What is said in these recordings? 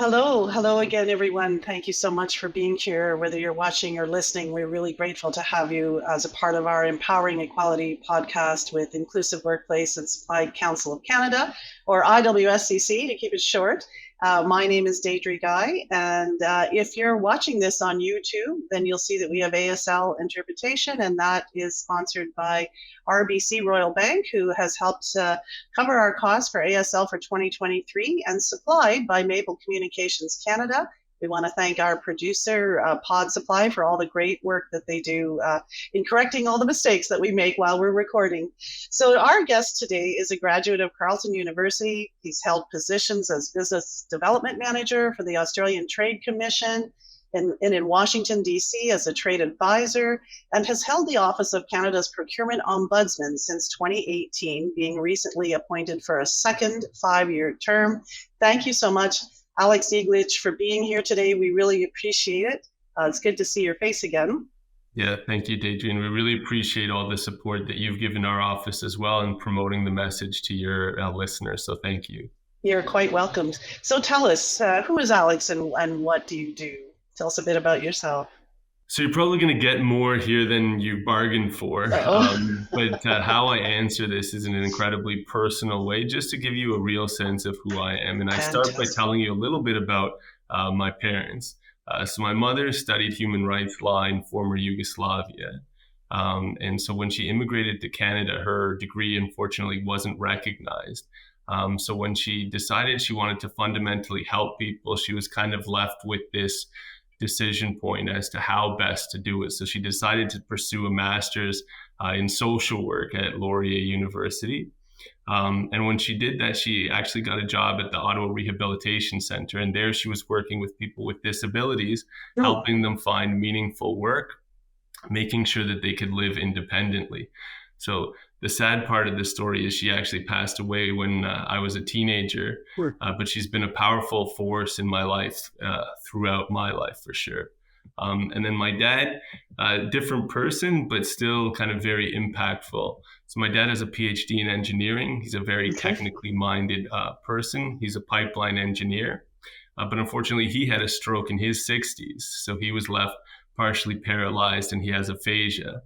Hello again, everyone. Thank you so much for being here. Whether you're watching or listening, we're really grateful to have you as a part of our Empowering Equality podcast with Inclusive Workplace and Supply Council of Canada, or IWSCC to keep it short. My name is Deidre Guy, and if you're watching this on YouTube, then you'll see that we have ASL interpretation, and that is sponsored by RBC Royal Bank, who has helped cover our costs for ASL for 2023 and supplied by Maple Communications Canada. We want to thank our producer, Pod Supply, for all the great work that they do in correcting all the mistakes that we make while we're recording. So our guest today is a graduate of Carleton University. He's held positions as Business Development Manager for the Australian Trade Commission and in Washington, D.C. as a trade advisor, and has held the office of Canada's Procurement Ombudsman since 2018, being recently appointed for a second 5-year term. Thank you so much, Alex Jeglic, for being here today. We really appreciate it. It's good to see your face again. Yeah, thank you, Deidre. And we really appreciate all the support that you've given our office as well in promoting the message to your listeners. So thank you. You're quite welcome. So tell us, who is Alex and what do you do? Tell us a bit about yourself. So you're probably going to get more here than you bargained for. But how I answer this is in an incredibly personal way, just to give you a real sense of who I am. And I start by telling you a little bit about my parents. So my mother studied human rights law in former Yugoslavia. And so when she immigrated to Canada, her degree unfortunately wasn't recognized. So when she decided she wanted to fundamentally help people, she was kind of left with this decision point as to how best to do it. So she decided to pursue a master's in social work at Laurier University. And when she did that, she actually got a job at the Ottawa Rehabilitation Center. And there she was working with people with disabilities, helping them find meaningful work, making sure that they could live independently. So the sad part of the story is she actually passed away when I was a teenager, but she's been a powerful force in my life throughout my life for sure. And then my dad, different person, but still kind of very impactful. So my dad has a PhD in engineering. He's a very technically minded person. He's a pipeline engineer, but unfortunately he had a stroke in his 60s. So he was left partially paralyzed and he has aphasia.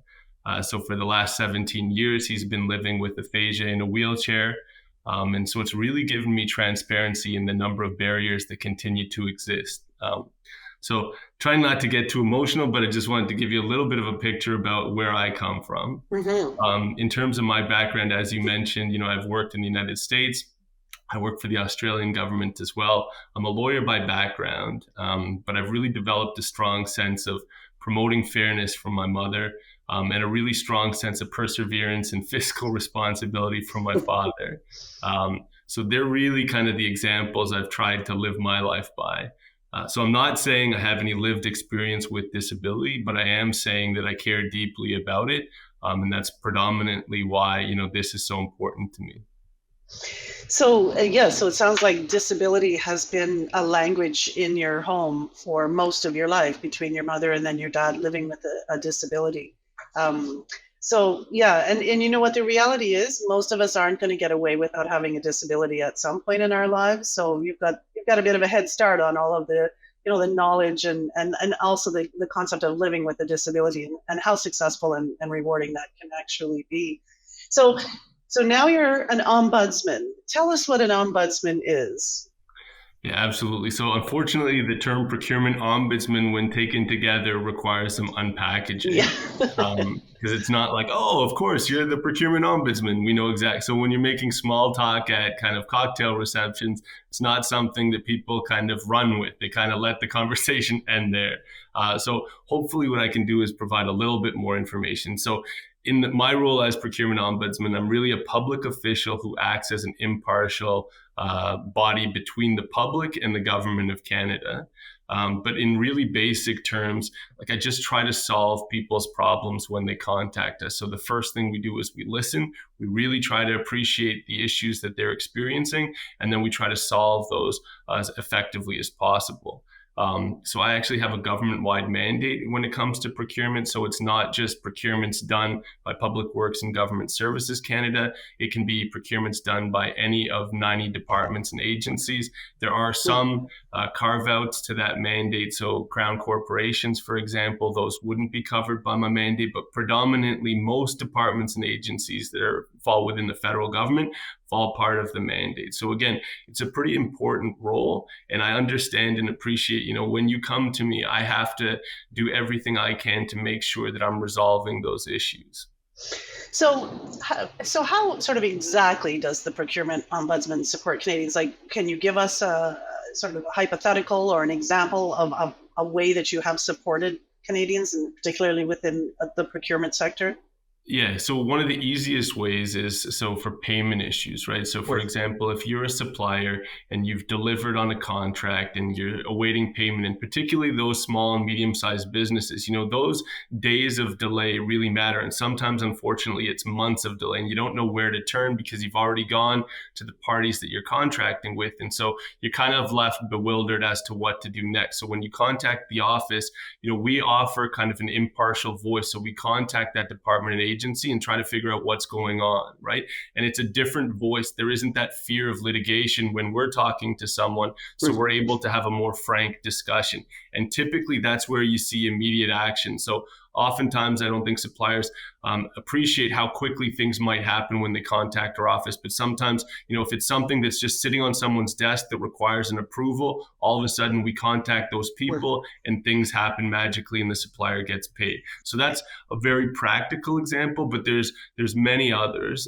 So for the last 17 years, he's been living with aphasia in a wheelchair. And so it's really given me transparency in the number of barriers that continue to exist. So trying not to get too emotional, but I just wanted to give you a little bit of a picture about where I come from. In terms of my background, as you mentioned, I've worked in the United States. I work for the Australian government as well. I'm a lawyer by background, but I've really developed a strong sense of promoting fairness from my mother, and a really strong sense of perseverance and fiscal responsibility from my father. So they're really kind of the examples I've tried to live my life by. So I'm not saying I have any lived experience with disability, but I am saying that I care deeply about it. And that's predominantly why, this is so important to me. So so it sounds like disability has been a language in your home for most of your life, between your mother and then your dad living with a disability. And you know what the reality is, most of us aren't going to get away without having a disability at some point in our lives. So you've got a bit of a head start on all of the, the knowledge and also the concept of living with a disability and how successful and rewarding that can actually be. So now you're an ombudsman. Tell us what an ombudsman is. Yeah, absolutely. So unfortunately, the term procurement ombudsman, when taken together, requires some unpackaging. Because it's not like, oh, of course, you're the procurement ombudsman. We know exactly. So when you're making small talk at kind of cocktail receptions, it's not something that people kind of run with. They kind of let the conversation end there. So hopefully what I can do is provide a little bit more information. So in my role as procurement ombudsman, I'm really a public official who acts as an impartial body between the public and the government of Canada. But in really basic terms, I just try to solve people's problems when they contact us. So the first thing we do is we listen. We really try to appreciate the issues that they're experiencing, and then we try to solve those as effectively as possible. So I actually have a government-wide mandate when it comes to procurement. So it's not just procurements done by Public Works and Government Services Canada. It can be procurements done by any of 90 departments and agencies. There are some carve-outs to that mandate. So Crown corporations, for example, those wouldn't be covered by my mandate, but predominantly most departments and agencies that fall within the federal government fall part of the mandate. So again, it's a pretty important role. And I understand and appreciate, when you come to me, I have to do everything I can to make sure that I'm resolving those issues. So how sort of exactly does the Procurement Ombudsman support Canadians? Like, can you give us a sort of a hypothetical or an example of a way that you have supported Canadians, and particularly within the procurement sector? Yeah, so one of the easiest ways is for payment issues, right? So for example, if you're a supplier and you've delivered on a contract and you're awaiting payment, and particularly those small and medium-sized businesses, those days of delay really matter. And sometimes, unfortunately, it's months of delay and you don't know where to turn because you've already gone to the parties that you're contracting with. And so you're kind of left bewildered as to what to do next. So when you contact the office, we offer kind of an impartial voice. So we contact that department and agency and try to figure out what's going on, right? And it's a different voice. There isn't that fear of litigation when we're talking to someone, so we're able to have a more frank discussion. And typically that's where you see immediate action. So oftentimes I don't think suppliers appreciate how quickly things might happen when they contact our office. But sometimes, if it's something that's just sitting on someone's desk that requires an approval, all of a sudden we contact those people and things happen magically and the supplier gets paid. So that's a very practical example, but there's many others.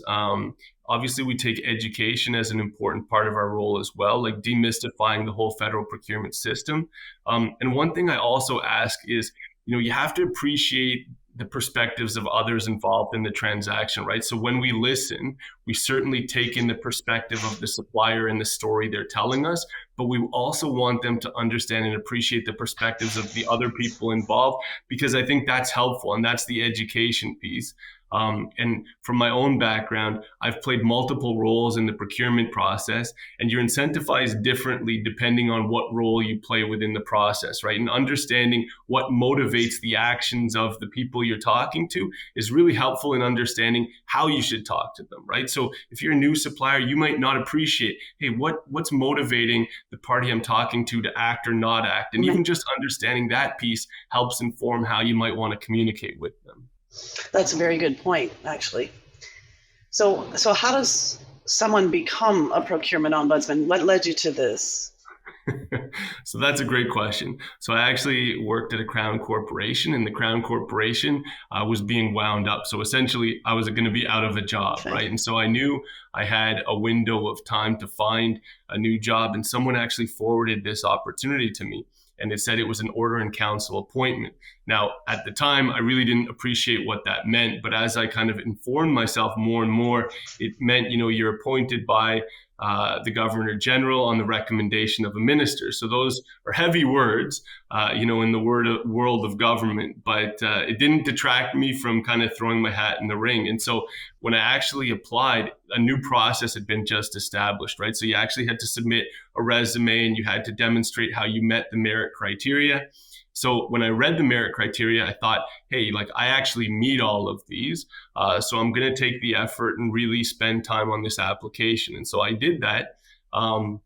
Obviously, we take education as an important part of our role as well, like demystifying the whole federal procurement system. And one thing I also ask is, you have to appreciate the perspectives of others involved in the transaction, right? So when we listen, we certainly take in the perspective of the supplier and the story they're telling us, but we also want them to understand and appreciate the perspectives of the other people involved, because I think that's helpful, and that's the education piece. And from my own background, I've played multiple roles in the procurement process, and you're incentivized differently depending on what role you play within the process, right? And understanding what motivates the actions of the people you're talking to is really helpful in understanding how you should talk to them, right? So if you're a new supplier, you might not appreciate, hey, what's motivating the party I'm talking to act or not act? And even just understanding that piece helps inform how you might want to communicate with them. That's a very good point, actually. So how does someone become a procurement ombudsman? What led you to this? So that's a great question. So I actually worked at a Crown corporation, and the Crown corporation was being wound up. So essentially, I was going to be out of a job, right? And so I knew I had a window of time to find a new job, and someone actually forwarded this opportunity to me. And it said it was an order in council appointment. Now, at the time, I really didn't appreciate what that meant. But as I kind of informed myself more and more, it meant, you're appointed by the Governor General on the recommendation of a minister. So those are heavy words, in the world of government, but it didn't detract me from kind of throwing my hat in the ring. And so when I actually applied, a new process had been just established, right? So you actually had to submit a resume and you had to demonstrate how you met the merit criteria. So when I read the merit criteria, I thought, hey, I actually meet all of these. So I'm going to take the effort and really spend time on this application. And so I did that. And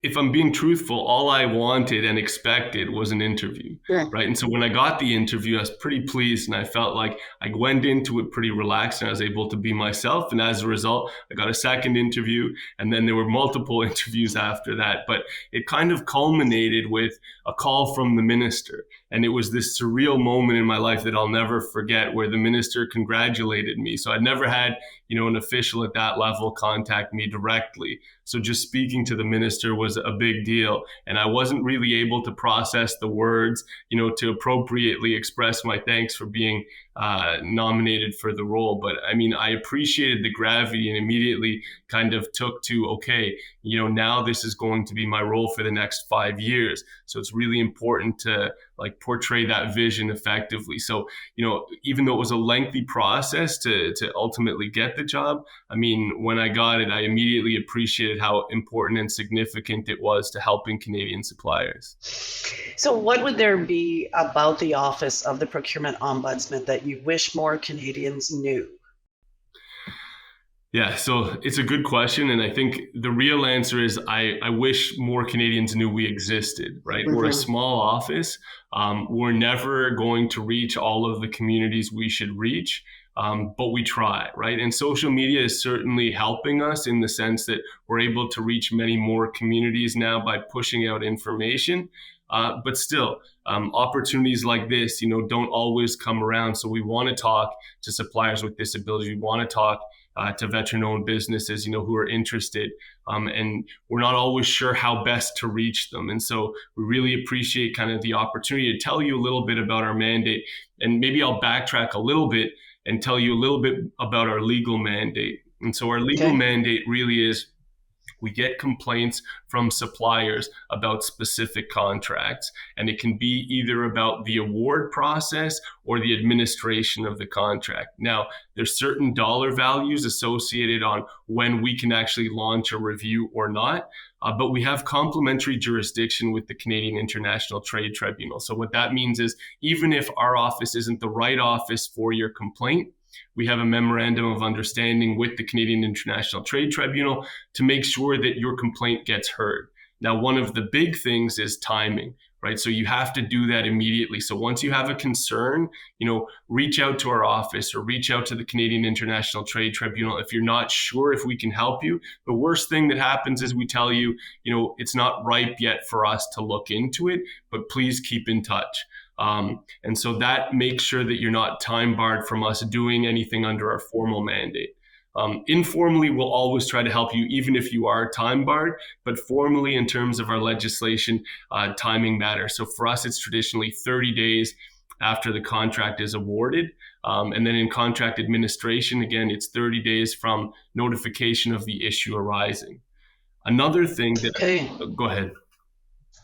if I'm being truthful, all I wanted and expected was an interview, right? And so when I got the interview, I was pretty pleased, and I felt like I went into it pretty relaxed and I was able to be myself. And as a result, I got a second interview, and then there were multiple interviews after that. But it kind of culminated with a call from the minister. And it was this surreal moment in my life that I'll never forget, where the minister congratulated me. So I'd never had, an official at that level contact me directly. So just speaking to the minister was a big deal. And I wasn't really able to process the words, to appropriately express my thanks for being nominated for the role. But I mean, I appreciated the gravity and immediately kind of took to, okay, now this is going to be my role for the next 5 years. So it's really important to like portray that vision effectively. So, even though it was a lengthy process to ultimately get the job, I mean, when I got it, I immediately appreciated how important and significant it was to helping Canadian suppliers. So what would there be about the office of the Procurement Ombudsman that you wish more Canadians knew? Yeah, so it's a good question. And I think the real answer is I wish more Canadians knew we existed, right? Mm-hmm. We're a small office. We're never going to reach all of the communities we should reach, but we try, right? And social media is certainly helping us in the sense that we're able to reach many more communities now by pushing out information. But still, opportunities like this, don't always come around. So we want to talk to suppliers with disabilities. We want to talk to veteran-owned businesses, who are interested, and we're not always sure how best to reach them. And so we really appreciate kind of the opportunity to tell you a little bit about our mandate. And maybe I'll backtrack a little bit and tell you a little bit about our legal mandate. And so our legal mandate really is, we get complaints from suppliers about specific contracts, and it can be either about the award process or the administration of the contract. Now, there's certain dollar values associated on when we can actually launch a review or not, but we have complementary jurisdiction with the Canadian International Trade Tribunal. So what that means is, even if our office isn't the right office for your complaint, we have a memorandum of understanding with the Canadian International Trade Tribunal to make sure that your complaint gets heard. Now, one of the big things is timing, right? So you have to do that immediately. So once you have a concern, reach out to our office or reach out to the Canadian International Trade Tribunal if you're not sure if we can help you. The worst thing that happens is we tell you, it's not ripe yet for us to look into it, but please keep in touch. And so that makes sure that you're not time barred from us doing anything under our formal mandate. Informally, we'll always try to help you, even if you are time barred, but formally, in terms of our legislation, timing matters. So for us, it's traditionally 30 days after the contract is awarded. And then in contract administration, again, it's 30 days from notification of the issue arising. Another thing that, go ahead.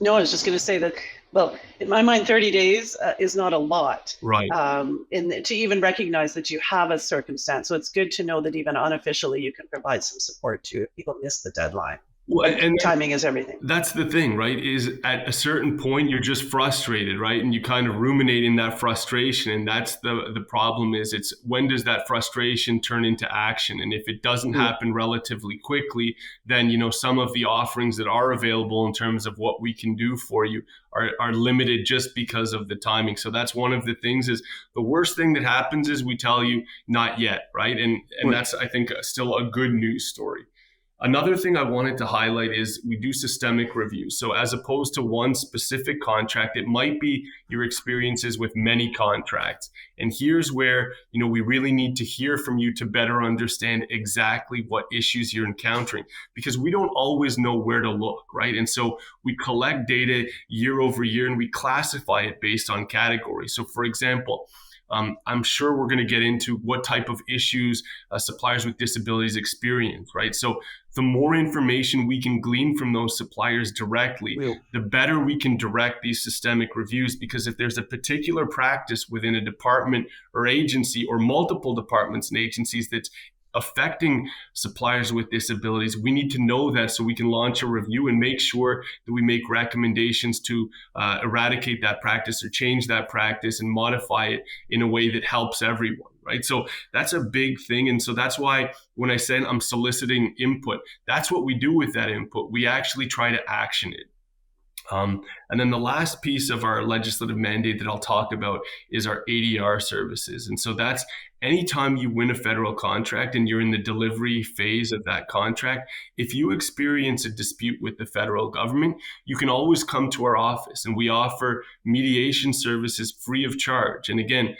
No, I was just going to say that, well, in my mind, 30 days is not a lot. Right. To even recognize that you have a circumstance. So it's good to know that even unofficially you can provide some support to if people miss the deadline. Well, and timing is everything. That's the thing, right? Is at a certain point, you're just frustrated, right? And you kind of ruminate in that frustration. And that's the problem is, it's when does that frustration turn into action? And if it doesn't happen relatively quickly, then, some of the offerings that are available in terms of what we can do for you are limited just because of the timing. So that's one of the things. Is the worst thing that happens is we tell you not yet, right? And that's, I think, still a good news story. Another thing I wanted to highlight is we do systemic reviews. So as opposed to one specific contract, it might be your experiences with many contracts. And here's where, we really need to hear from you to better understand exactly what issues you're encountering, because we don't always know where to look, right? And so we collect data year over year and we classify it based on categories. So for example, I'm sure we're going to get into what type of issues suppliers with disabilities experience, right? So the more information we can glean from those suppliers directly, the better we can direct these systemic reviews. Because if there's a particular practice within a department or agency or multiple departments and agencies that's affecting suppliers with disabilities, we need to know that so we can launch a review and make sure that we make recommendations to eradicate that practice or change that practice and modify it in a way that helps everyone, right? So that's a big thing. And so that's why when I said I'm soliciting input, that's what we do with that input. We actually try to action it. And then the last piece of our legislative mandate that I'll talk about is our ADR services. And so that's anytime you win a federal contract and you're in the delivery phase of that contract, if you experience a dispute with the federal government, you can always come to our office, and we offer mediation services free of charge. And again,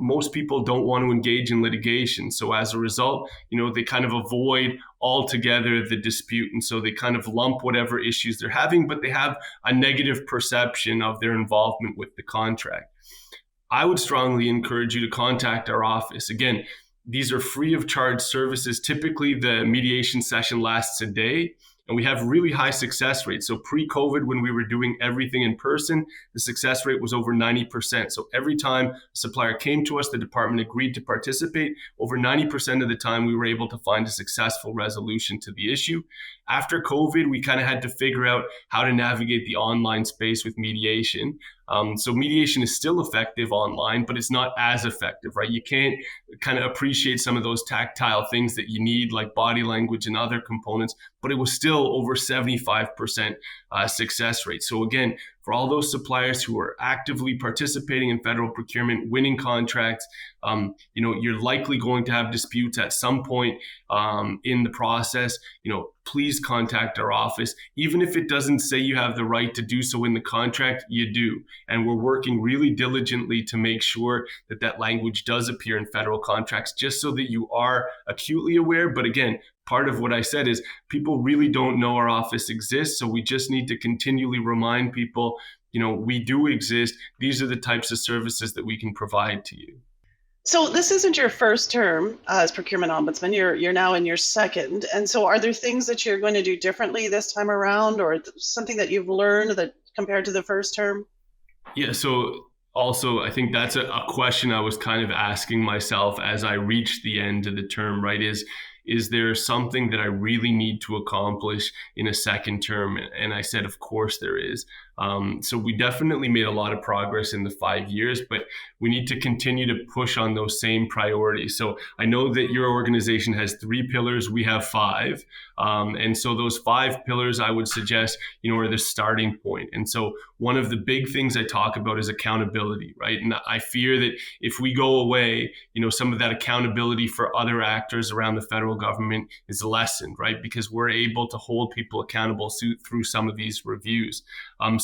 most people don't want to engage in litigation. So as a result, they kind of avoid altogether the dispute. And so they kind of lump whatever issues they're having, but they have a negative perception of their involvement with the contract. I would strongly encourage you to contact our office. Again, these are free of charge services. Typically, the mediation session lasts a day. And we have really high success rates. So pre-COVID, when we were doing everything in person, the success rate was over 90%. So every time a supplier came to us, the department agreed to participate. Over 90% of the time, we were able to find a successful resolution to the issue. After COVID, we kind of had to figure out how to navigate the online space with mediation. So mediation is still effective online, but it's not as effective, right? You can't kind of appreciate some of those tactile things that you need, like body language and other components, but it was still over 75% success rate. So again, for all those suppliers who are actively participating in federal procurement, winning contracts, you're likely going to have disputes at some point in the process. Please contact our office. Even if it doesn't say you have the right to do so in the contract, you do. And we're working really diligently to make sure that that language does appear in federal contracts, just so that you are acutely aware. But again, part of what I said is people really don't know our office exists. So we just need to continually remind people, we do exist. These are the types of services that we can provide to you. So this isn't your first term as procurement ombudsman. You're now in your second. And so are there things that you're going to do differently this time around, or something that you've learned that compared to the first term? Yeah, so also I think that's a question I was kind of asking myself as I reached the end of the term, right? Is there something that I really need to accomplish in a second term? And I said, of course there is. So we definitely made a lot of progress in the 5 years, but we need to continue to push on those same priorities. So I know that your organization has 3 pillars, we have 5. And so those 5 pillars, I would suggest, are the starting point. And so one of the big things I talk about is accountability, right? And I fear that if we go away, some of that accountability for other actors around the federal government is lessened, right? Because we're able to hold people accountable through some of these reviews.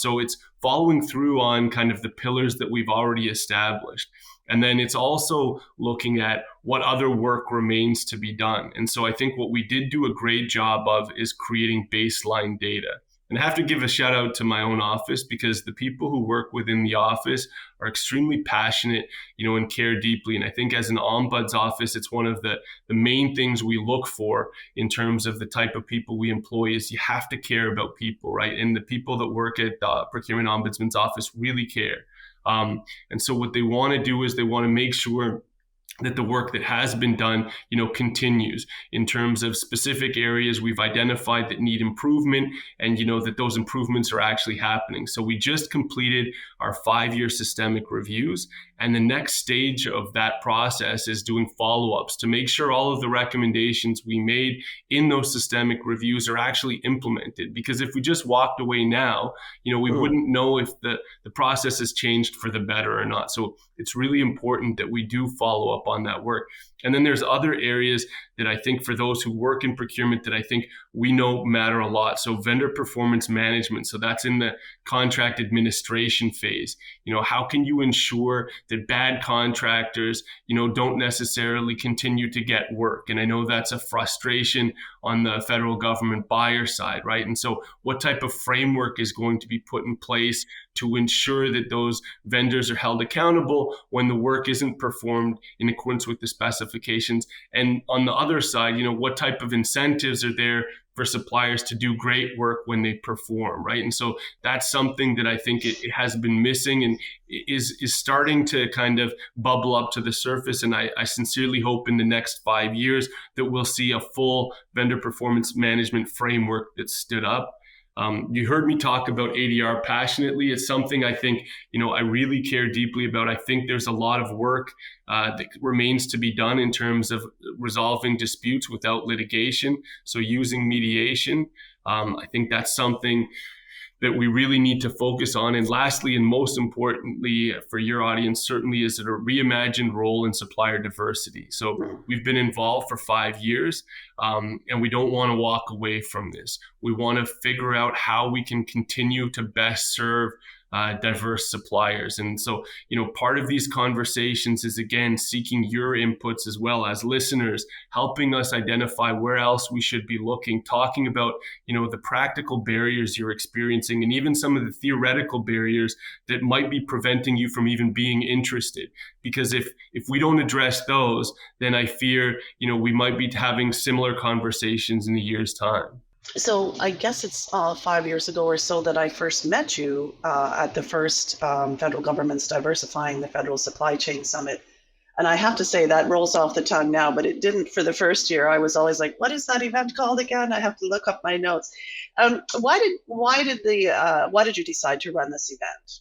So it's following through on kind of the pillars that we've already established. And then it's also looking at what other work remains to be done. And so I think what we did do a great job of is creating baseline data. And I have to give a shout out to my own office, because the people who work within the office are extremely passionate, and care deeply. And I think as an ombuds office, it's one of the main things we look for in terms of the type of people we employ is you have to care about people, right? And the people that work at the Procurement Ombudsman's office really care. And so what they want to do is they want to make sure that the work that has been done, continues in terms of specific areas we've identified that need improvement, and, that those improvements are actually happening. So we just completed our 5-year systemic reviews. And the next stage of that process is doing follow-ups to make sure all of the recommendations we made in those systemic reviews are actually implemented. Because if we just walked away now, we wouldn't know if the process has changed for the better or not. So it's really important that we do follow up on that work. And then there's other areas that I think for those who work in procurement that I think we know matter a lot. So vendor performance management. So that's in the contract administration phase. How can you ensure that bad contractors, don't necessarily continue to get work? And I know that's a frustration on the federal government buyer side, right? And so what type of framework is going to be put in place to ensure that those vendors are held accountable when the work isn't performed in accordance with the specifications? And on the other side, what type of incentives are there for suppliers to do great work when they perform, right? And so that's something that I think it has been missing and is starting to kind of bubble up to the surface. And I sincerely hope in the next 5 years that we'll see a full vendor performance management framework that's stood up. You heard me talk about ADR passionately. It's something I think, I really care deeply about. I think there's a lot of work that remains to be done in terms of resolving disputes without litigation. So using mediation, I think that's something that we really need to focus on. And lastly, and most importantly for your audience, certainly is a reimagined role in supplier diversity. So we've been involved for 5 years, and we don't want to walk away from this. We want to figure out how we can continue to best serve diverse suppliers. And so, part of these conversations is, again, seeking your inputs as well as listeners, helping us identify where else we should be looking, talking about, the practical barriers you're experiencing and even some of the theoretical barriers that might be preventing you from even being interested. Because if we don't address those, then I fear, we might be having similar conversations in a year's time. So I guess it's 5 years ago or so that I first met you at the first Federal Government's Diversifying the Federal Supply Chain Summit. And I have to say that rolls off the tongue now, but it didn't for the first year. I was always like, "What is that event called again?" I have to look up my notes. Why did you decide to run this event?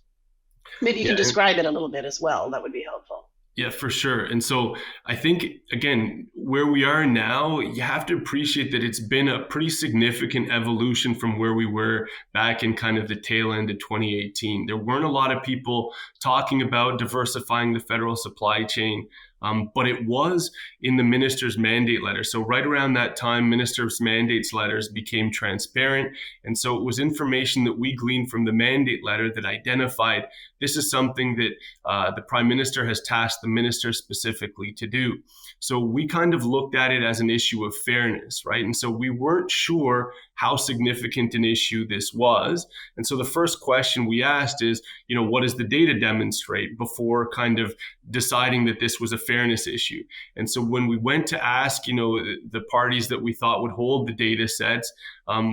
Maybe you can Yeah. describe it a little bit as well. That would be helpful. Yeah, for sure. And so I think, again, where we are now, you have to appreciate that it's been a pretty significant evolution from where we were back in kind of the tail end of 2018. There weren't a lot of people talking about diversifying the federal supply chain. But it was in the minister's mandate letter. So right around that time, minister's mandates letters became transparent. And so it was information that we gleaned from the mandate letter that identified this is something that the prime minister has tasked the minister specifically to do. So we kind of looked at it as an issue of fairness, right? And so we weren't sure how significant an issue this was. And so the first question we asked is, what does the data demonstrate before kind of deciding that this was a fairness issue? And so when we went to ask, the parties that we thought would hold the data sets,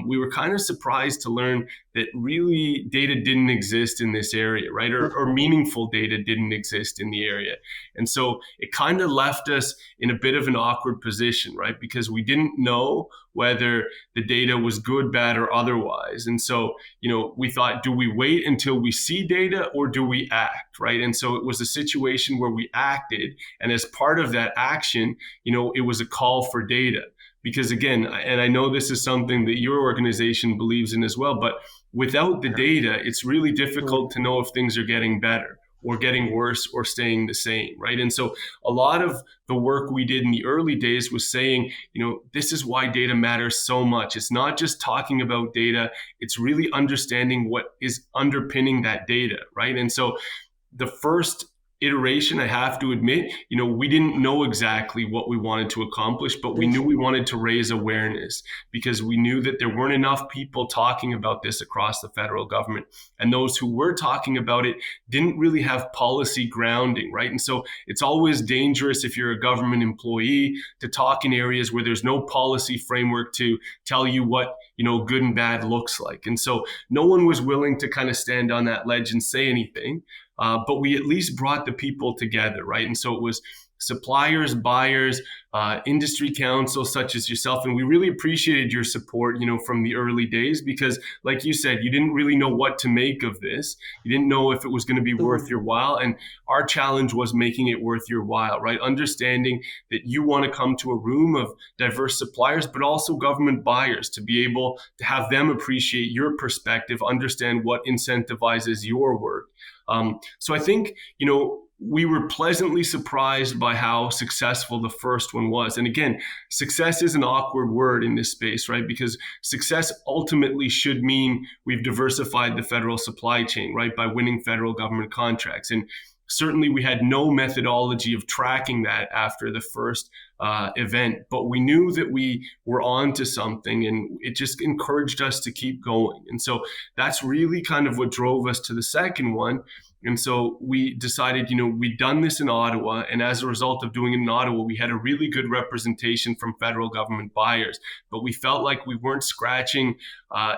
we were kind of surprised to learn that really data didn't exist in this area, right? Or meaningful data didn't exist in the area. And so it kind of left us in a bit of an awkward position, right? Because we didn't know whether the data was good, bad, or otherwise. And so, we thought, do we wait until we see data or do we act, right? And so it was a situation where we acted. And as part of that action, it was a call for data. Because again, and I know this is something that your organization believes in as well, but without the data, it's really difficult to know if things are getting better or getting worse or staying the same, right? And so a lot of the work we did in the early days was saying, this is why data matters so much. It's not just talking about data, it's really understanding what is underpinning that data, right? And so the first iteration, I have to admit, we didn't know exactly what we wanted to accomplish, but we knew we wanted to raise awareness because we knew that there weren't enough people talking about this across the federal government. And those who were talking about it didn't really have policy grounding, right? And so it's always dangerous if you're a government employee to talk in areas where there's no policy framework to tell you what, good and bad looks like. And so no one was willing to kind of stand on that ledge and say anything. But we at least brought the people together, right? And so it was suppliers, buyers, industry council such as yourself. And we really appreciated your support, from the early days, because like you said, you didn't really know what to make of this. You didn't know if it was going to be worth your while. And our challenge was making it worth your while, right? Understanding that you want to come to a room of diverse suppliers, but also government buyers to be able to have them appreciate your perspective, understand what incentivizes your work. So I think, we were pleasantly surprised by how successful the first one was. And again, success is an awkward word in this space, right? Because success ultimately should mean we've diversified the federal supply chain, right? By winning federal government contracts. And certainly we had no methodology of tracking that after the first event, but we knew that we were on to something and it just encouraged us to keep going. And so that's really kind of what drove us to the second one. And so we decided, we'd done this in Ottawa. And as a result of doing it in Ottawa, we had a really good representation from federal government buyers. But we felt like we weren't scratching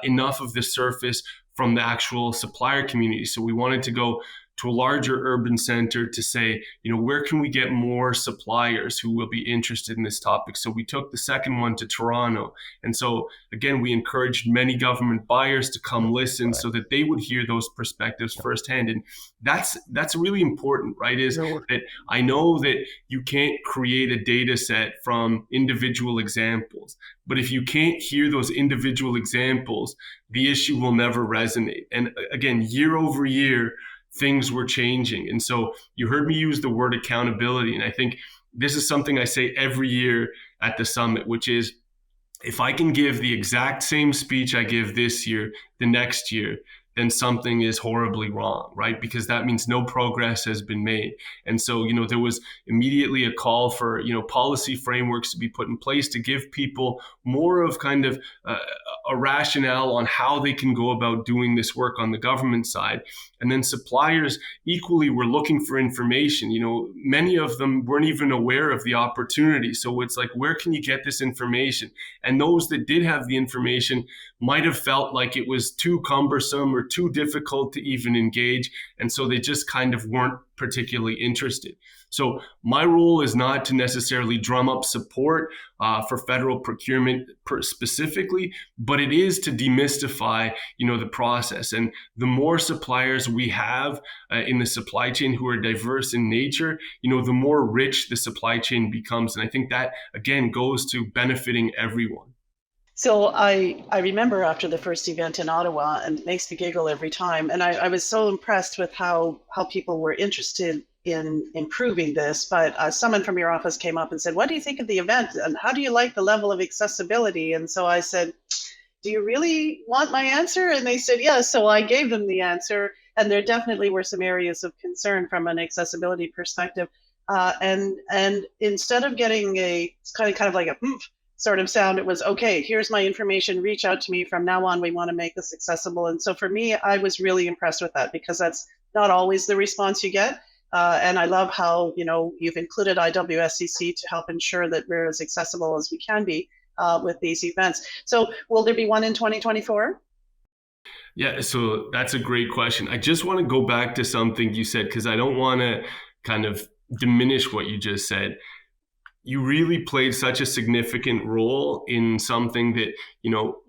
enough of the surface from the actual supplier community. So we wanted to go to a larger urban center to say, where can we get more suppliers who will be interested in this topic? So we took the second one to Toronto. And so again, we encouraged many government buyers to come listen so that they would hear those perspectives firsthand. And that's really important, right? Is that I know that you can't create a data set from individual examples, but if you can't hear those individual examples, the issue will never resonate. And again, year over year, things were changing. And so you heard me use the word accountability. And I think this is something I say every year at the summit, which is if I can give the exact same speech I give this year, the next year, then something is horribly wrong, right? Because that means no progress has been made. And so, there was immediately a call for, policy frameworks to be put in place to give people more of kind of a rationale on how they can go about doing this work on the government side. And then suppliers equally were looking for information. Many of them weren't even aware of the opportunity. So it's like, where can you get this information? And those that did have the information might have felt like it was too cumbersome or too difficult to even engage. And so they just kind of weren't particularly interested. So my role is not to necessarily drum up support for federal procurement specifically, but it is to demystify, the process. And the more suppliers we have in the supply chain who are diverse in nature, the more rich the supply chain becomes. And I think that, again, goes to benefiting everyone. So I remember after the first event in Ottawa, and it makes me giggle every time. And I was so impressed with how people were interested in improving this. But someone from your office came up and said, what do you think of the event? And how do you like the level of accessibility? And so I said, do you really want my answer? And they said, yes. So I gave them the answer. And there definitely were some areas of concern from an accessibility perspective. And instead of getting a kind of like a sort of sound, it was, okay, here's my information, reach out to me, from now on we want to make this accessible. And so for me, I was really impressed with that, because that's not always the response you get. And I love how you've included IWSCC to help ensure that we're as accessible as we can be with these events. So will there be one in 2024? Yeah, so that's a great question. I just want to go back to something you said, because I don't want to kind of diminish what you just said. You really played such a significant role in something that,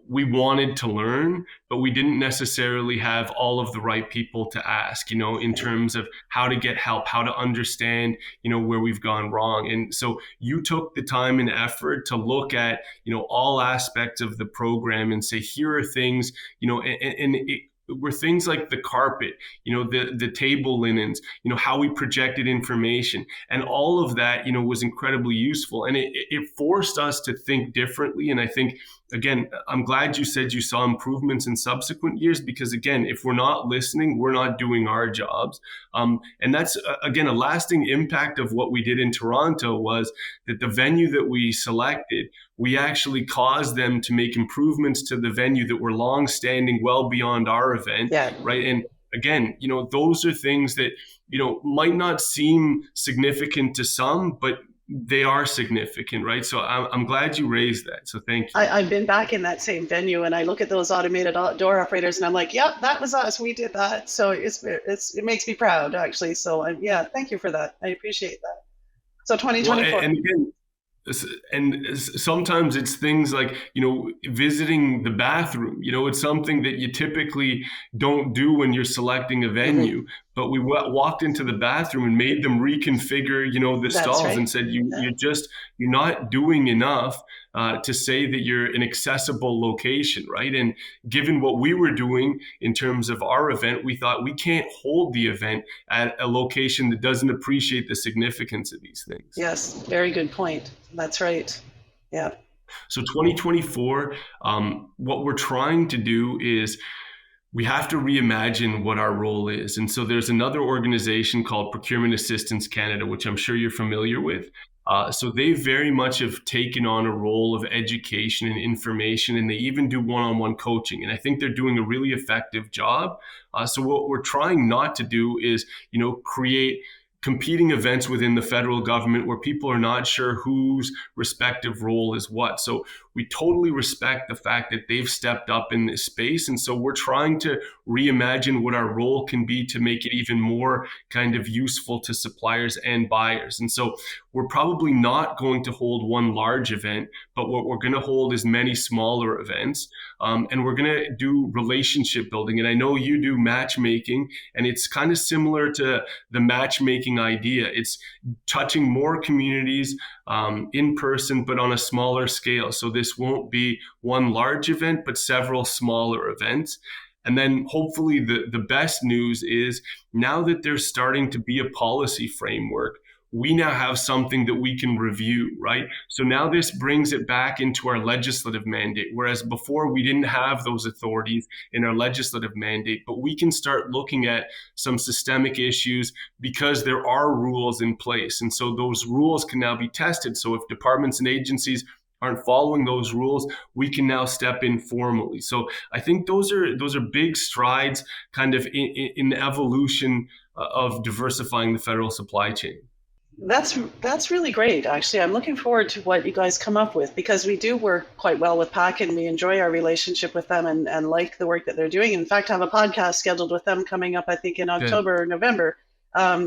we wanted to learn, but we didn't necessarily have all of the right people to ask, in terms of how to get help, how to understand, where we've gone wrong. And so you took the time and effort to look at, all aspects of the program and say, here are things, and it were things like the carpet, the table linens, how we projected information, and all of that, was incredibly useful. And it forced us to think differently. And I think, again, I'm glad you said you saw improvements in subsequent years, because again, if we're not listening, we're not doing our jobs. And that's, again, a lasting impact of what we did in Toronto was that the venue that we selected, we actually caused them to make improvements to the venue that were long-standing, well beyond our event, right? And again, those are things that, might not seem significant to some, but they are significant, right? So I'm glad you raised that. So thank you. I've been back in that same venue, and I look at those automated door operators, and I'm like, yep, that was us. We did that. So it makes me proud, actually. So thank you for that. I appreciate that. So 2024. Well, and again, and sometimes it's things like, visiting the bathroom, it's something that you typically don't do when you're selecting a venue. Mm-hmm. But we walked into the bathroom and made them reconfigure, the That's stalls, right. And said, you're not doing enough to say that you're an accessible location, right? And given what we were doing in terms of our event, we thought we can't hold the event at a location that doesn't appreciate the significance of these things. Yes, very good point. That's right. Yeah. So 2024, what we're trying to do is we have to reimagine what our role is. And so there's another organization called Procurement Assistance Canada, which I'm sure you're familiar with. So they very much have taken on a role of education and information, and they even do one-on-one coaching. And I think they're doing a really effective job. So what we're trying not to do is, create competing events within the federal government where people are not sure whose respective role is what. So we totally respect the fact that they've stepped up in this space. And so we're trying to reimagine what our role can be to make it even more kind of useful to suppliers and buyers. And so we're probably not going to hold one large event, but what we're going to hold is many smaller events. And we're going to do relationship building. And I know you do matchmaking, and it's kind of similar to the matchmaking idea. It's touching more communities in person, but on a smaller scale. So this won't be one large event, but several smaller events. And then hopefully the best news is now that there's starting to be a policy framework, we now have something that we can review, right? So now this brings it back into our legislative mandate, whereas before we didn't have those authorities in our legislative mandate, but we can start looking at some systemic issues because there are rules in place. And so those rules can now be tested. So if departments and agencies aren't following those rules, we can now step in formally. So I think those are big strides kind of in the evolution of diversifying the federal supply chain. That's really great. Actually, I'm looking forward to what you guys come up with, because we do work quite well with PAC and we enjoy our relationship with them and like the work that they're doing. In fact, I have a podcast scheduled with them coming up, I think, in October or November.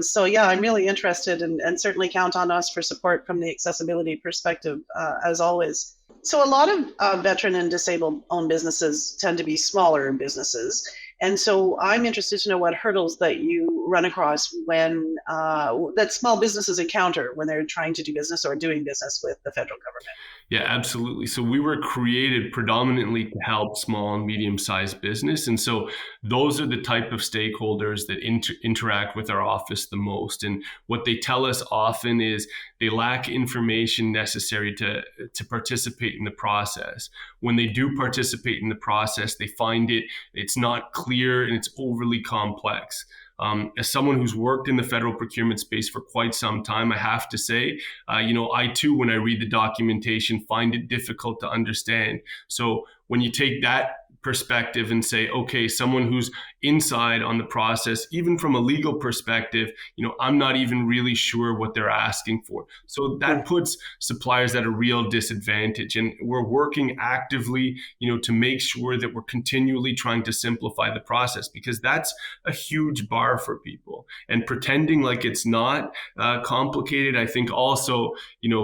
So yeah, I'm really interested, and certainly count on us for support from the accessibility perspective, as always. So a lot of veteran and disabled owned businesses tend to be smaller businesses. And so I'm interested to know what hurdles that you run across when that small businesses encounter when they're trying to do business or doing business with the federal government. Yeah, absolutely. So we were created predominantly to help small and medium-sized business. And so those are the type of stakeholders that interact with our office the most. And what they tell us often is they lack information necessary to participate in the process. When they do participate in the process, they find it's not clear and it's overly complex. As someone who's worked in the federal procurement space for quite some time, I have to say, I too, when I read the documentation, find it difficult to understand. So when you take that perspective and say, okay, someone who's inside on the process, even from a legal perspective, I'm not even really sure what they're asking for. So that puts suppliers at a real disadvantage. And we're working actively, to make sure that we're continually trying to simplify the process, because that's a huge bar for people. And pretending like it's not complicated, I think also,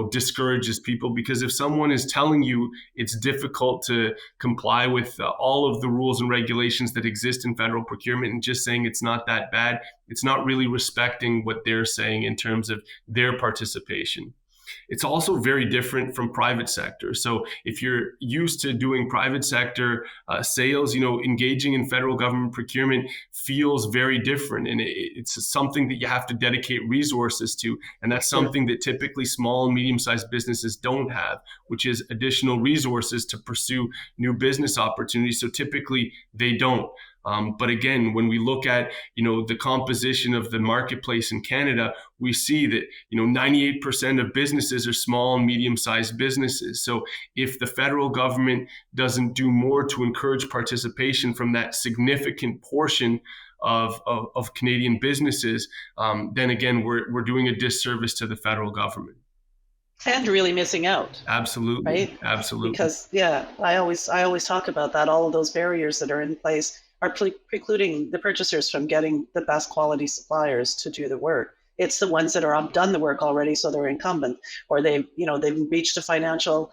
discourages people, because if someone is telling you it's difficult to comply with all of the rules and regulations that exist in federal procurement and just saying it's not that bad, it's not really respecting what they're saying in terms of their participation. It's also very different from private sector. So if you're used to doing private sector sales, engaging in federal government procurement feels very different. And it's something that you have to dedicate resources to. And that's something that typically small and medium-sized businesses don't have, which is additional resources to pursue new business opportunities. So typically they don't. But again, when we look at, the composition of the marketplace in Canada, we see that, 98% of businesses are small and medium-sized businesses. So if the federal government doesn't do more to encourage participation from that significant portion of Canadian businesses, then again, we're doing a disservice to the federal government. And really missing out. Absolutely. Right? Absolutely. Because I always talk about that. All of those barriers that are in place are precluding the purchasers from getting the best quality suppliers to do the work. It's the ones that are done the work already, so they're incumbent, or they've reached a financial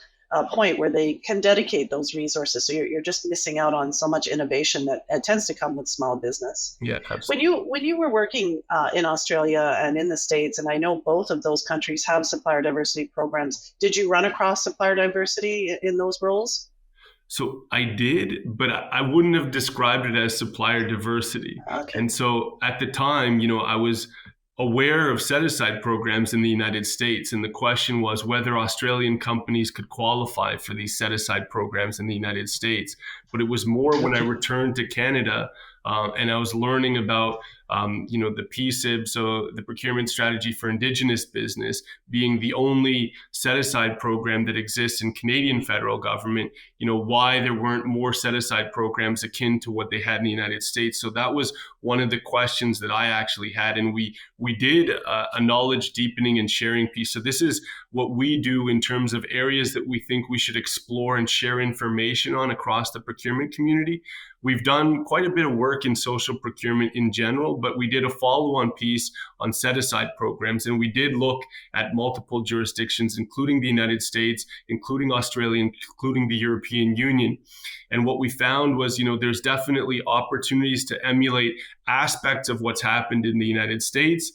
point where they can dedicate those resources. So you're just missing out on so much innovation that tends to come with small business. Yeah, absolutely. When you were working in Australia and in the States, and I know both of those countries have supplier diversity programs, did you run across supplier diversity in those roles? So I did, but I wouldn't have described it as supplier diversity. Okay. And so at the time, I was aware of set-aside programs in the United States. And the question was whether Australian companies could qualify for these set-aside programs in the United States. But it was more when I returned to Canada and I was learning about the PSIB, so the Procurement Strategy for Indigenous Business, being the only set-aside program that exists in Canadian federal government, why there weren't more set-aside programs akin to what they had in the United States. So that was one of the questions that I actually had. And we did a knowledge deepening and sharing piece. So this is what we do in terms of areas that we think we should explore and share information on across the procurement community. We've done quite a bit of work in social procurement in general, but we did a follow-on piece on set-aside programs, and we did look at multiple jurisdictions, including the United States, including Australia, including the European Union. And what we found was, there's definitely opportunities to emulate aspects of what's happened in the United States.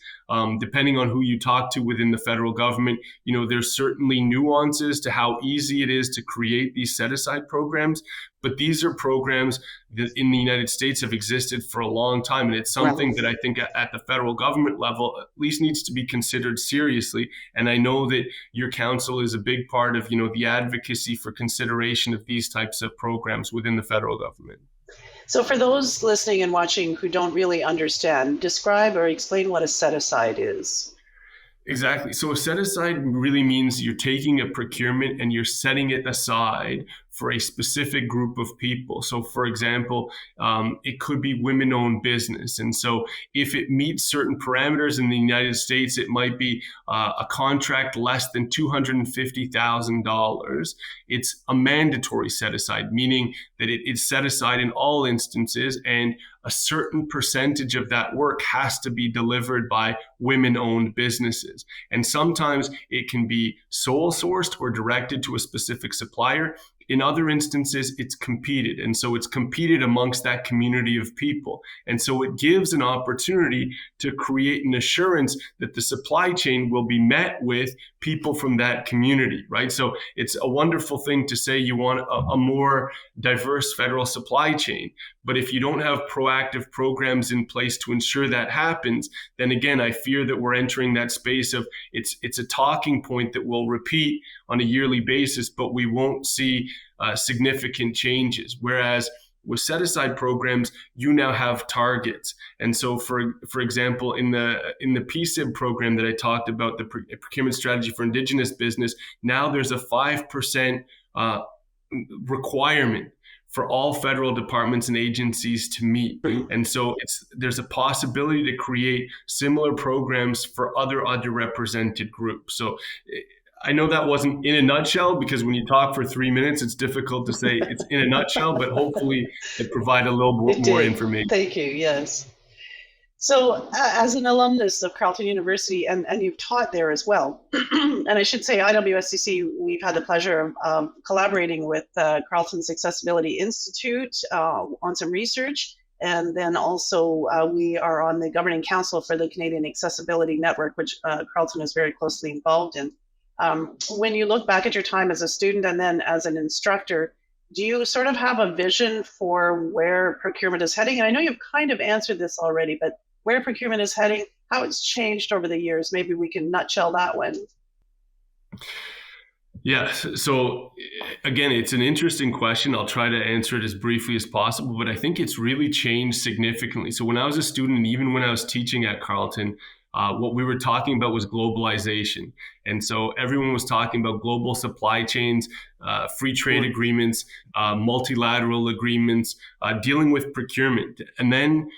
Depending on who you talk to within the federal government, there's certainly nuances to how easy it is to create these set-aside programs, but these are programs that in the United States have existed for a long time. And it's something that I think at the federal government level at least needs to be considered seriously. And I know that your council is a big part of, the advocacy for consideration of these types of programs within the federal government. So for those listening and watching who don't really understand, describe or explain what a set-aside is. Exactly. So a set-aside really means you're taking a procurement and you're setting it aside for a specific group of people. So for example, it could be women-owned business. And so if it meets certain parameters in the United States, it might be a contract less than $250,000. It's a mandatory set-aside, meaning that it's set aside in all instances, and a certain percentage of that work has to be delivered by women-owned businesses. And sometimes it can be sole sourced or directed to a specific supplier. In other instances, it's competed. And so it's competed amongst that community of people. And so it gives an opportunity to create an assurance that the supply chain will be met with people from that community, right? So it's a wonderful thing to say you want a more diverse federal supply chain. But if you don't have proactive programs in place to ensure that happens, then again, I fear that we're entering that space of it's a talking point that we'll repeat on a yearly basis, but we won't see significant changes. Whereas with set-aside programs, you now have targets. And so, for example, in the PSIB program that I talked about, the procurement strategy for Indigenous business, now there's a 5% requirement for all federal departments and agencies to meet. And so there's a possibility to create similar programs for other underrepresented groups. So I know that wasn't in a nutshell, because when you talk for 3 minutes, it's difficult to say it's in a nutshell, but hopefully it provided a little more information. Thank you. Yes. So as an alumnus of Carleton University, and you've taught there as well, and I should say IWSCC, we've had the pleasure of collaborating with Carleton's Accessibility Institute on some research. And then also we are on the Governing Council for the Canadian Accessibility Network, which Carleton is very closely involved in. When you look back at your time as a student and then as an instructor, do you sort of have a vision for where procurement is heading? And I know you've kind of answered this already, but where procurement is heading, how it's changed over the years, maybe we can nutshell that one. Yeah, so again, it's an interesting question. I'll try to answer it as briefly as possible, but I think it's really changed significantly. So when I was a student, and even when I was teaching at Carleton, what we were talking about was globalization. And so everyone was talking about global supply chains, free trade agreements, multilateral agreements, dealing with procurement. And then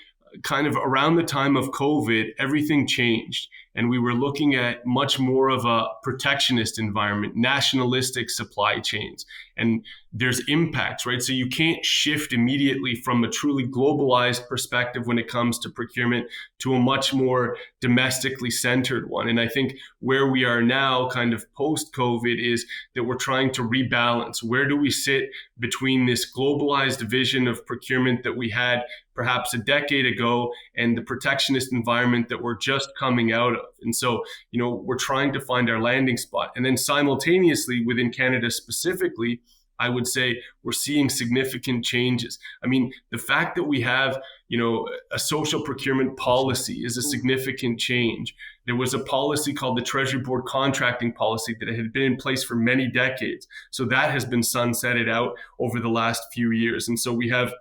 kind of around the time of COVID, everything changed. And we were looking at much more of a protectionist environment, nationalistic supply chains. And there's impacts, right? So you can't shift immediately from a truly globalized perspective when it comes to procurement to a much more domestically centered one. And I think where we are now, kind of post-COVID, is that we're trying to rebalance. Where do we sit between this globalized vision of procurement that we had perhaps a decade ago and the protectionist environment that we're just coming out of? And so, we're trying to find our landing spot. And then simultaneously within Canada specifically, I would say we're seeing significant changes. I mean, the fact that we have, a social procurement policy is a significant change. There was a policy called the Treasury Board Contracting Policy that had been in place for many decades. So that has been sunsetted out over the last few years. And so we have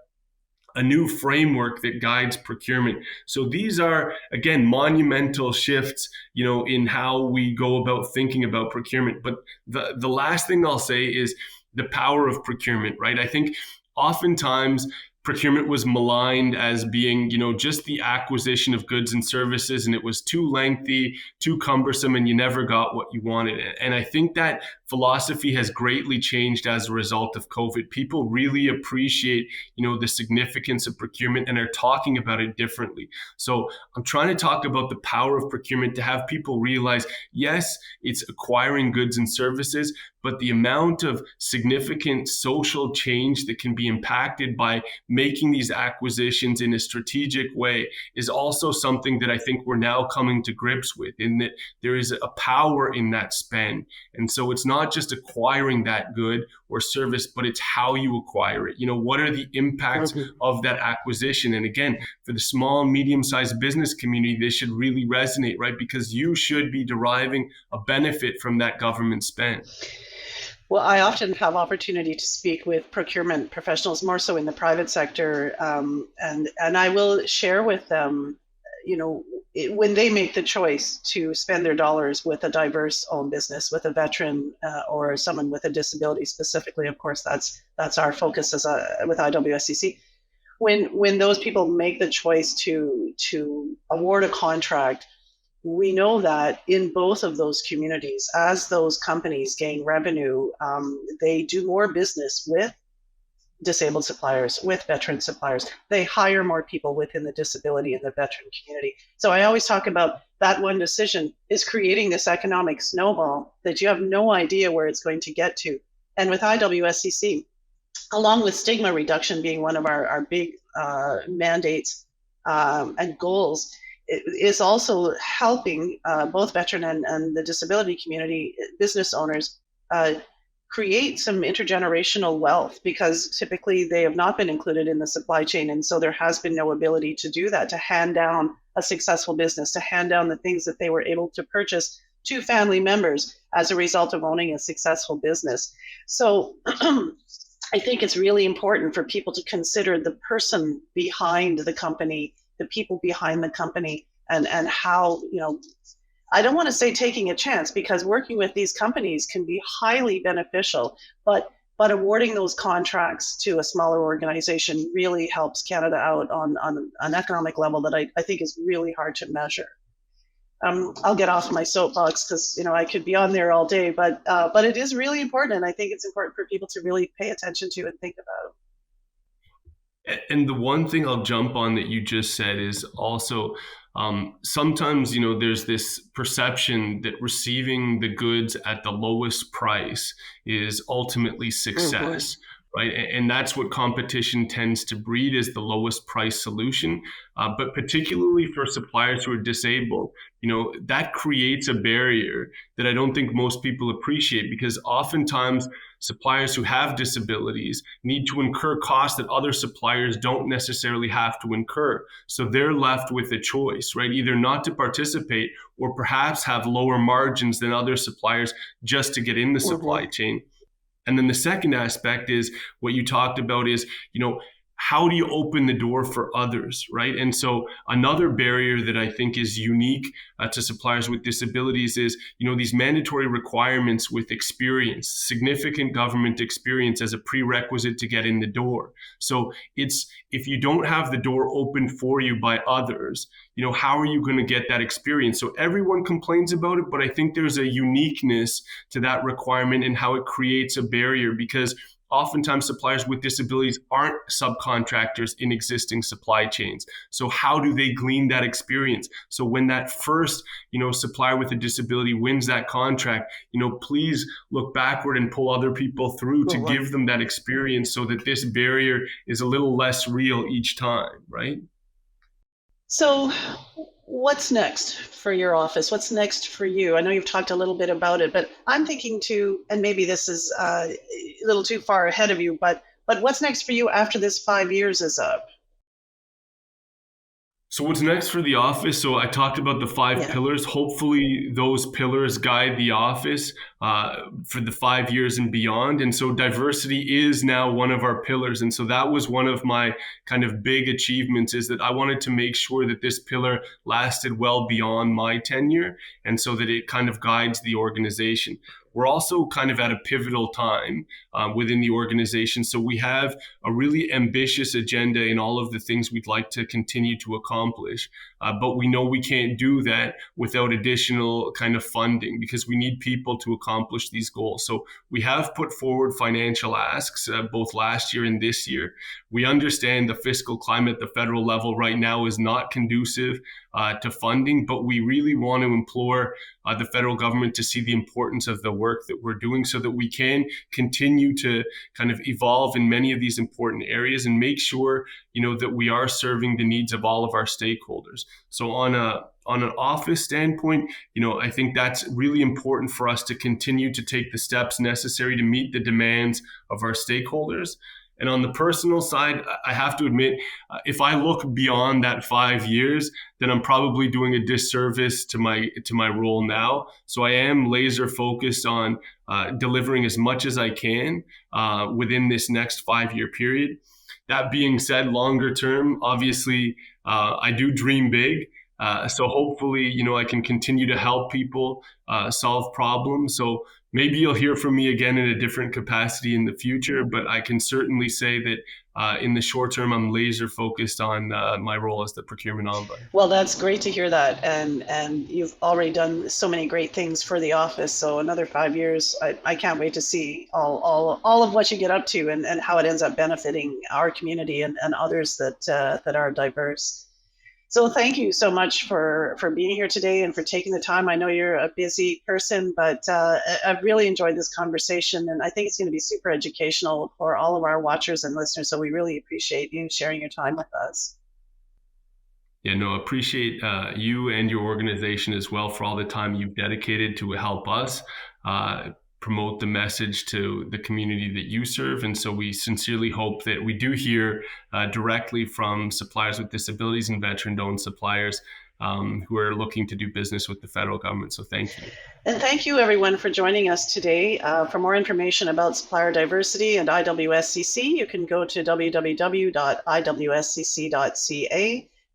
a new framework that guides procurement. So these are, again, monumental shifts, in how we go about thinking about procurement. But the last thing I'll say is the power of procurement, right? I think oftentimes procurement was maligned as being, just the acquisition of goods and services, and it was too lengthy, too cumbersome, and you never got what you wanted. And I think that philosophy has greatly changed as a result of COVID. People really appreciate, the significance of procurement and are talking about it differently. So I'm trying to talk about the power of procurement to have people realize, yes, it's acquiring goods and services, but the amount of significant social change that can be impacted by making these acquisitions in a strategic way is also something that I think we're now coming to grips with, in that there is a power in that spend. And so it's not just acquiring that good or service, but it's how you acquire it. What are the impacts of that acquisition? And again, for the small and medium-sized business community, this should really resonate, right? Because you should be deriving a benefit from that government spend. Well, I often have opportunity to speak with procurement professionals, more so in the private sector, and I will share with them, when they make the choice to spend their dollars with a diverse owned business, with a veteran or someone with a disability specifically. Of course, that's our focus with IWSCC. When those people make the choice to award a contract, we know that in both of those communities, as those companies gain revenue, they do more business with disabled suppliers, with veteran suppliers. They hire more people within the disability and the veteran community. So I always talk about that one decision is creating this economic snowball that you have no idea where it's going to get to. And with IWSCC, along with stigma reduction being one of our big mandates and goals, it is also helping both veteran and the disability community business owners create some intergenerational wealth, because typically they have not been included in the supply chain. And so there has been no ability to do that, to hand down a successful business, to hand down the things that they were able to purchase to family members as a result of owning a successful business. So I think it's really important for people to consider the person behind the company, the people behind the company, and how, I don't want to say taking a chance, because working with these companies can be highly beneficial, but awarding those contracts to a smaller organization really helps Canada out on an economic level that I think is really hard to measure. I'll get off my soapbox because I could be on there all day, but it is really important, and I think it's important for people to really pay attention to and think about. And the one thing I'll jump on that you just said is also sometimes, there's this perception that receiving the goods at the lowest price is ultimately success. Right? And that's what competition tends to breed, is the lowest price solution. But particularly for suppliers who are disabled, that creates a barrier that I don't think most people appreciate, because oftentimes suppliers who have disabilities need to incur costs that other suppliers don't necessarily have to incur. So they're left with a choice, right? Either not to participate or perhaps have lower margins than other suppliers just to get in the supply chain. And then the second aspect is what you talked about is, how do you open the door for others, right? And so another barrier that I think is unique to suppliers with disabilities is, these mandatory requirements with experience, significant government experience as a prerequisite to get in the door. So if you don't have the door open for you by others, how are you going to get that experience? So everyone complains about it, but I think there's a uniqueness to that requirement and how it creates a barrier, because oftentimes suppliers with disabilities aren't subcontractors in existing supply chains. So how do they glean that experience? So when that first, supplier with a disability wins that contract, please look backward and pull other people through to give them that experience, so that this barrier is a little less real each time, right? So what's next for your office? What's next for you? I know you've talked a little bit about it, but I'm thinking too, and maybe this is a little too far ahead of you, but what's next for you after this 5 years is up? So what's next for the office? So I talked about the five pillars. Hopefully those pillars guide the office for the 5 years and beyond. And so diversity is now one of our pillars. And so that was one of my kind of big achievements, is that I wanted to make sure that this pillar lasted well beyond my tenure, and so that it kind of guides the organization. we're also kind of at a pivotal time within the organization. So we have a really ambitious agenda in all of the things we'd like to continue to accomplish. But we know we can't do that without additional kind of funding, because we need people to accomplish these goals. So we have put forward financial asks both last year and this year. We understand the fiscal climate at the federal level right now is not conducive to funding, but we really want to implore the federal government to see the importance of the work that we're doing so that we can continue to kind of evolve in many of these important areas and make sure, that we are serving the needs of all of our stakeholders. So on an office standpoint, I think that's really important for us to continue to take the steps necessary to meet the demands of our stakeholders. And on the personal side, I have to admit, if I look beyond that 5 years, then I'm probably doing a disservice to my role now. So I am laser focused on delivering as much as I can within this next 5-year period. That being said, longer term, obviously, I do dream big. So hopefully, I can continue to help people solve problems. So maybe you'll hear from me again in a different capacity in the future, but I can certainly say that in the short term, I'm laser focused on my role as the Procurement Ombuds. Well, that's great to hear that. And you've already done so many great things for the office. So another 5 years, I can't wait to see all of what you get up to and how it ends up benefiting our community and others that are diverse. So thank you so much for being here today and for taking the time. I know you're a busy person, but I've really enjoyed this conversation, and I think it's going to be super educational for all of our watchers and listeners. So we really appreciate you sharing your time with us. Yeah, no, appreciate you and your organization as well for all the time you've dedicated to help us promote the message to the community that you serve. And so we sincerely hope that we do hear directly from suppliers with disabilities and veteran-owned suppliers who are looking to do business with the federal government. So thank you. And thank you, everyone, for joining us today. For more information about supplier diversity and IWSCC, you can go to www.iwscc.ca.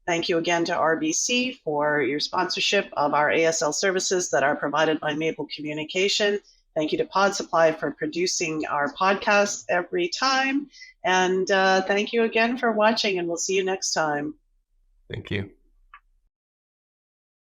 Thank you again to RBC for your sponsorship of our ASL services that are provided by Maple Communication. Thank you to Pod Supply for producing our podcast every time. And thank you again for watching, and we'll see you next time. Thank you.